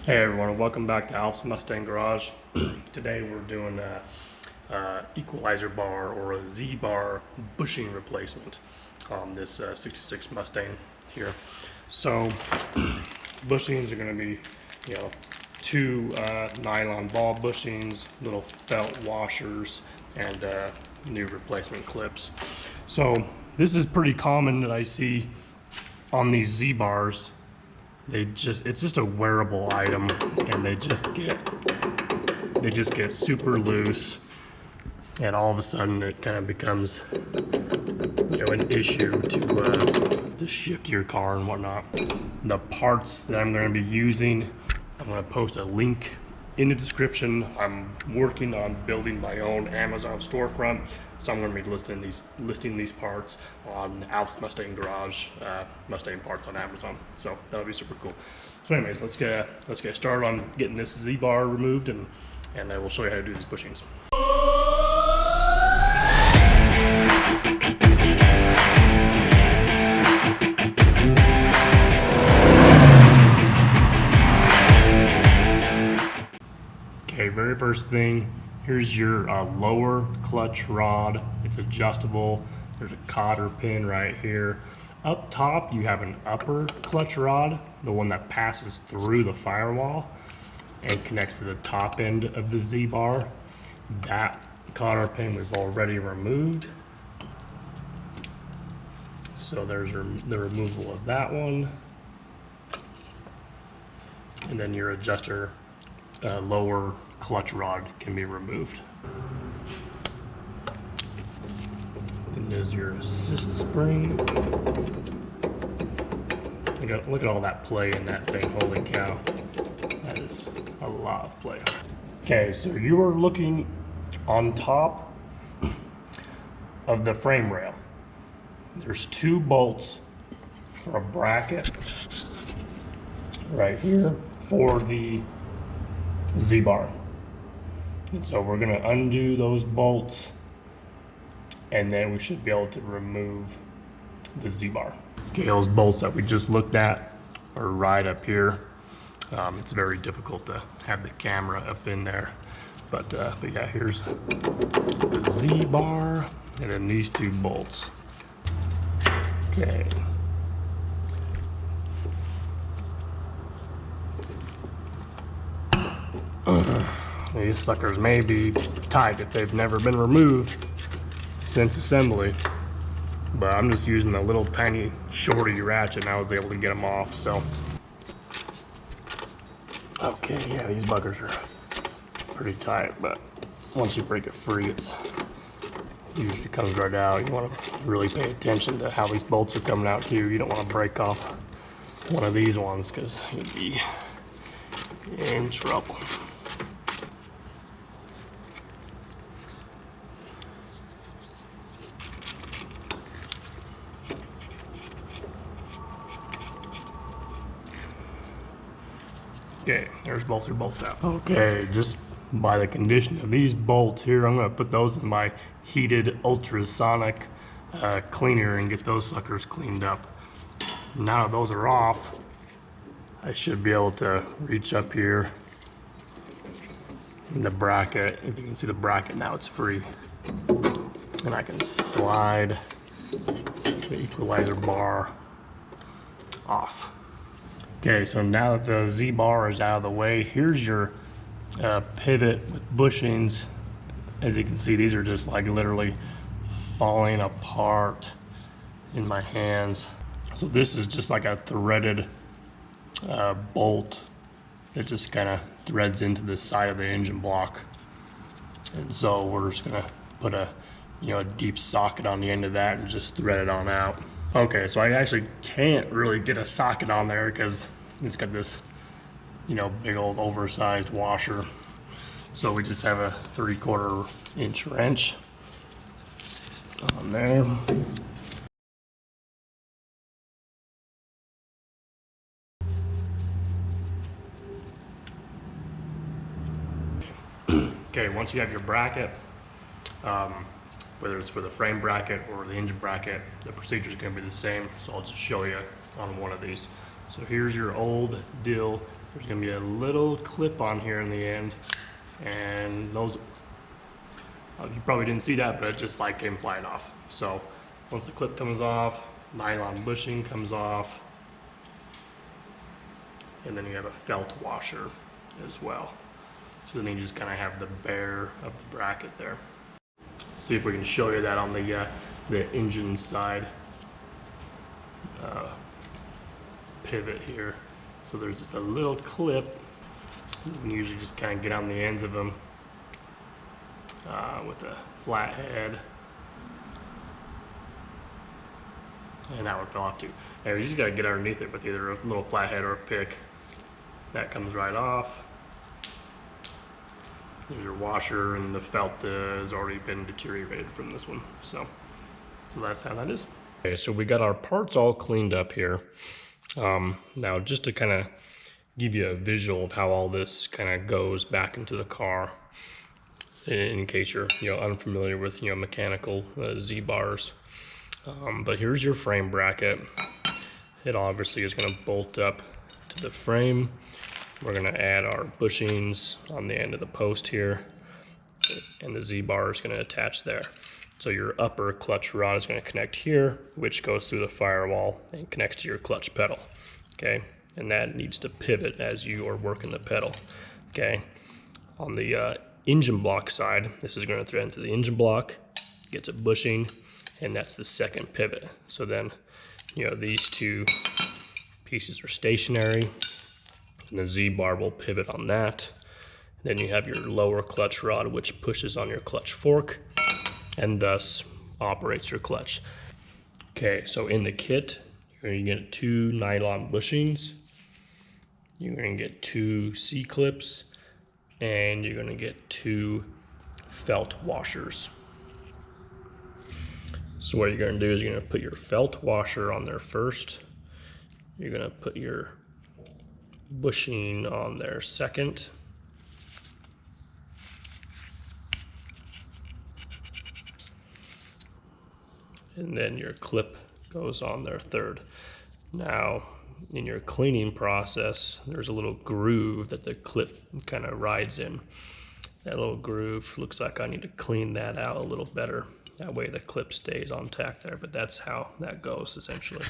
Hey everyone, welcome back to Alf's Mustang Garage. Today we're doing a equalizer bar or a Z-bar bushing replacement on this 66 Mustang here. So bushings are going to be, two nylon ball bushings, little felt washers, and new replacement clips. So this is pretty common that I see on these Z-bars. It's just a wearable item, and they just get super loose, and all of a sudden it kind of becomes an issue to shift your car and whatnot. The parts that I'm going to be using, I'm going to post a link in the description. I'm working on building my own Amazon storefront, so I'm going to be listing these parts on Alf's Mustang Garage, Mustang parts on Amazon. So that'll be super cool. So anyways, let's get started on getting this Z-bar removed, and I will show you how to do these bushings. Okay, very first thing, here's your lower clutch rod. It's adjustable. There's a cotter pin right here. Up top, you have an upper clutch rod, the one that passes through the firewall and connects to the top end of the Z-bar. That cotter pin we've already removed. So there's the removal of that one. And then your adjuster lower clutch rod can be removed. And there's your assist spring. Look at all that play in that thing, holy cow. That is a lot of play. Okay, so you are looking on top of the frame rail. There's two bolts for a bracket right here for the Z-bar. And so we're going to undo those bolts, and then we should be able to remove the Z-bar. Okay, those bolts that we just looked at are right up here. It's very difficult to have the camera up in there, but yeah, here's the Z-bar, and then these two bolts. Okay. These suckers may be tight if they've never been removed since assembly, but I'm just using a little tiny shorty ratchet and I was able to get them off. So okay, yeah, these buggers are pretty tight, but once you break it free, it usually comes right out. You want to really pay attention to how these bolts are coming out too. You don't want to break off one of these ones because you'd be in trouble. Okay, there's both your bolts out. Okay, just by the condition of these bolts here, I'm going to put those in my heated ultrasonic cleaner and get those suckers cleaned up. Now that those are off, I should be able to reach up here in the bracket. If you can see the bracket now, it's free. And I can slide the equalizer bar off. Okay, so now that the Z-bar is out of the way, here's your pivot with bushings. As you can see, these are just like literally falling apart in my hands. So this is just like a threaded bolt. It just kind of threads into the side of the engine block. And so we're just gonna put a deep socket on the end of that and just thread it on out. Okay, so I actually can't really get a socket on there because it's got this, big old oversized washer. So we just have a 3/4 inch wrench on there. Okay, once you have your bracket, whether it's for the frame bracket or the engine bracket, the procedure is going to be the same. So I'll just show you on one of these. So here's your old Dill There's going to be a little clip on here in the end, and those, you probably didn't see that, but it just like came flying off. So once the clip comes off, nylon bushing comes off, and then you have a felt washer as well. So then you just kind of have the bare of the bracket there. See if we can show you that on the engine side pivot here. So there's just a little clip. You can usually just kind of get on the ends of them with a flat head. And that would fall off too. And you just gotta get underneath it with either a little flat head or a pick. That comes right off. There's your washer, and the felt has already been deteriorated from this one. So that's how that is. Okay, so we got our parts all cleaned up here. Now just to kind of give you a visual of how all this kind of goes back into the car, in case you're unfamiliar with mechanical Z-bars. But here's your frame bracket. It obviously is going to bolt up to the frame. We're going to add our bushings on the end of the post here, and the Z-bar is going to attach there. So your upper clutch rod is going to connect here, which goes through the firewall and connects to your clutch pedal. Okay, and that needs to pivot as you are working the pedal. Okay, on the engine block side, this is going to thread into the engine block, gets a bushing, and that's the second pivot. So then, these two pieces are stationary, and the Z-bar will pivot on that. Then you have your lower clutch rod, which pushes on your clutch fork and thus operates your clutch. Okay, so in the kit, you're going to get 2 nylon bushings, you're going to get 2 C-clips, and you're going to get 2 felt washers. So what you're going to do is you're going to put your felt washer on there first. You're going to put your bushing on there second. And then your clip goes on there third. Now, in your cleaning process, there's a little groove that the clip kind of rides in. That little groove looks like I need to clean that out a little better. That way the clip stays on tack there, but that's how that goes essentially.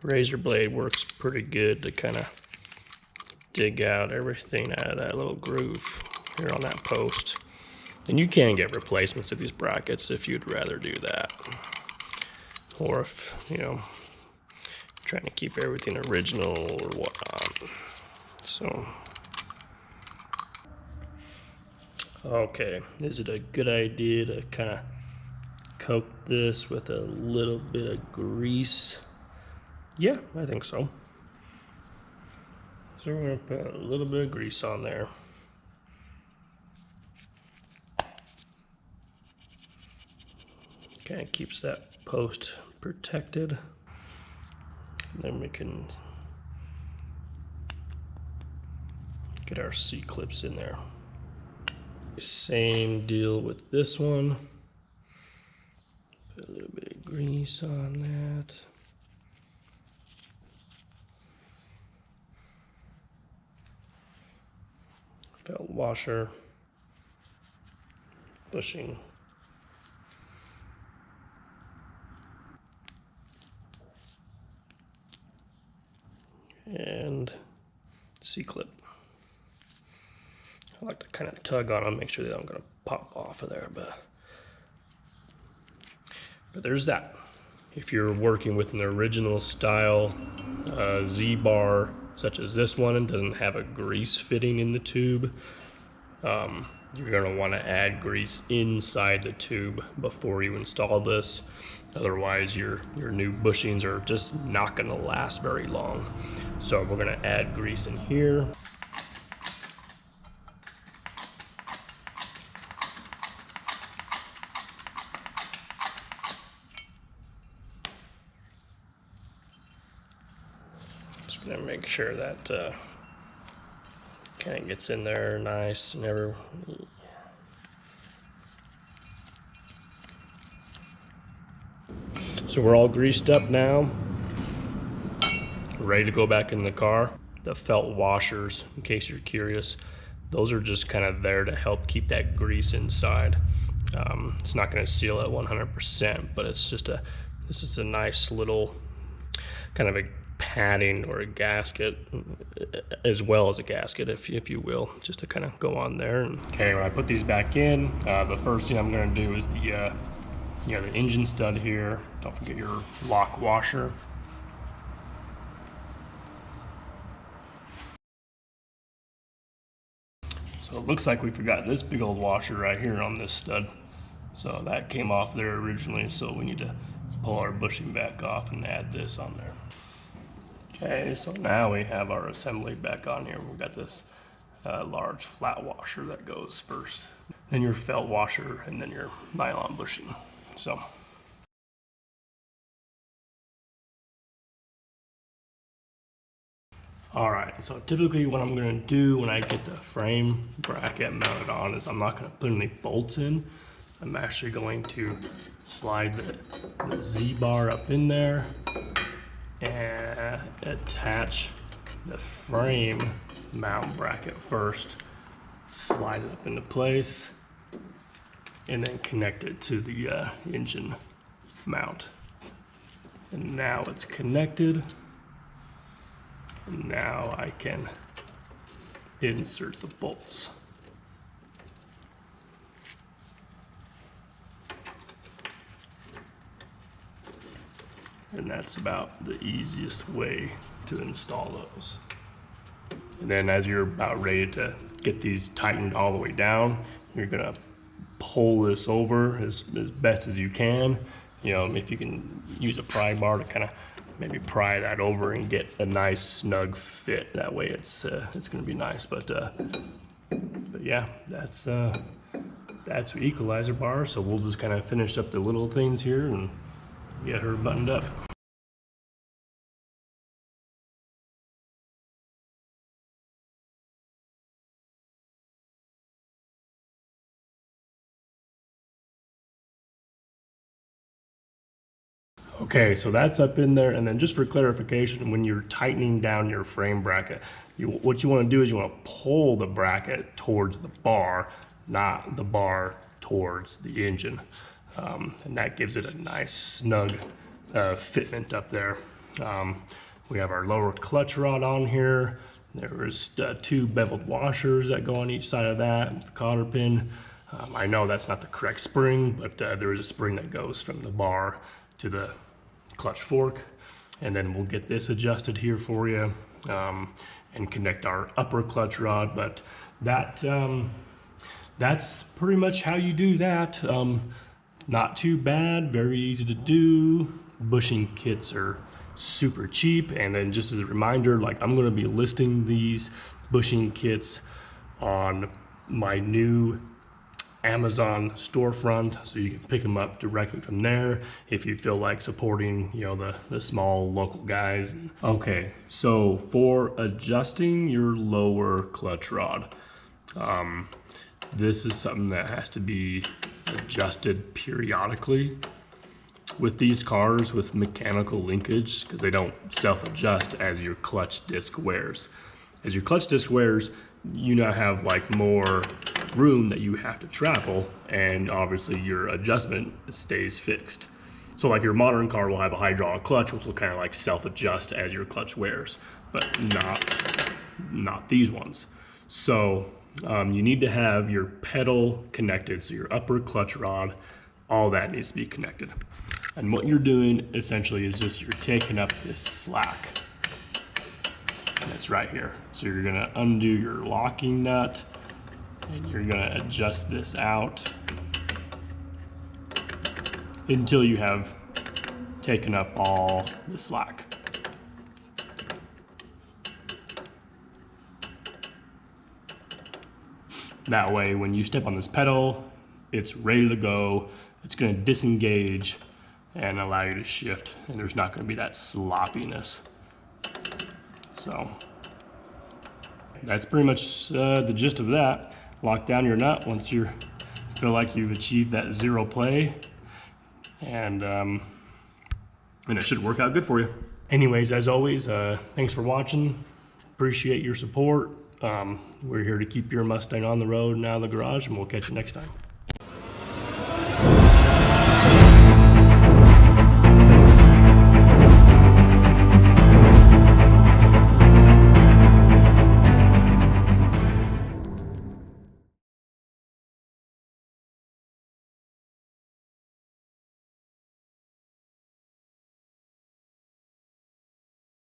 Razor blade works pretty good to kind of dig out everything out of that little groove here on that post. And you can get replacements of these brackets if you'd rather do that. Or if, trying to keep everything original or whatnot. So, okay, is it a good idea to kind of coat this with a little bit of grease? Yeah, I think so. So we're going to put a little bit of grease on there. Kind of keeps that post protected. Then we can get our C-clips in there. Same deal with this one. Put a little bit of grease on that. Felt washer, bushing. And C-clip. I like to kind of tug on them, make sure they don't gonna pop off of there, but there's that. If you're working with an original style Z-bar such as this one and doesn't have a grease fitting in the tube, you're going to want to add grease inside the tube before you install this. Otherwise your new bushings are just not going to last very long. So we're going to add grease in here. Just going to make sure that kind of gets in there nice and every. So we're all greased up now. ready to go back in the car. The felt washers, in case you're curious, those are just kind of there to help keep that grease inside. It's not going to seal it 100%, but it's just this is a nice little kind of a padding or a gasket, as well as a gasket, if you will, just to kind of go on there. Okay, when I put these back in, the first thing I'm going to do is the engine stud here. Don't forget your lock washer. So it looks like we forgot this big old washer right here on this stud. So that came off there originally, so we need to pull our bushing back off and add this on there. Okay, so now we have our assembly back on here. We've got this large flat washer that goes first, then your felt washer, and then your nylon bushing. So. All right, so typically what I'm gonna do when I get the frame bracket mounted on is I'm not gonna put any bolts in. I'm actually going to slide the Z-bar up in there and attach the frame mount bracket first, slide it up into place, and then connect it to the engine mount. And now it's connected. And now I can insert the bolts. And that's about the easiest way to install those. And then as you're about ready to get these tightened all the way down, you're gonna pull this over as best as you can. You know, if you can use a pry bar to kind of maybe pry that over and get a nice snug fit. That way it's gonna be nice. But yeah, that's equalizer bar. So we'll just kind of finish up the little things here and get her buttoned up. Okay, so that's up in there, and then just for clarification, when you're tightening down your frame bracket, what you want to do is you want to pull the bracket towards the bar, not the bar towards the engine. And that gives it a nice snug fitment up there. We have our lower clutch rod on here. There's two beveled washers that go on each side of that, the cotter pin. I know that's not the correct spring, but there is a spring that goes from the bar to the clutch fork, and then we'll get this adjusted here for you and connect our upper clutch rod. But that's pretty much how you do that. Not too bad, very easy to do. Bushing kits are super cheap, and then just as a reminder, like I'm going to be listing these bushing kits on my new Amazon storefront, so you can pick them up directly from there if you feel like supporting, you know, the small local guys. Okay, so for adjusting your lower clutch rod, this is something that has to be adjusted periodically with these cars with mechanical linkage, because they don't self-adjust as your clutch disc wears. As your clutch disc wears, you now have like more room that you have to travel, and obviously your adjustment stays fixed. So like your modern car will have a hydraulic clutch, which will kind of like self-adjust as your clutch wears, but not these ones. So you need to have your pedal connected, so your upper clutch rod, all that needs to be connected. And what you're doing essentially is just you're taking up this slack, and it's right here. So you're gonna undo your locking nut, and you're gonna adjust this out until you have taken up all the slack. That way, when you step on this pedal, it's ready to go. It's gonna disengage and allow you to shift, and there's not gonna be that sloppiness. So that's pretty much the gist of that. Lock down your nut once you feel like you've achieved that zero play, and it should work out good for you. Anyways, as always, thanks for watching. Appreciate your support. We're here to keep your Mustang on the road and out of the garage, and we'll catch you next time.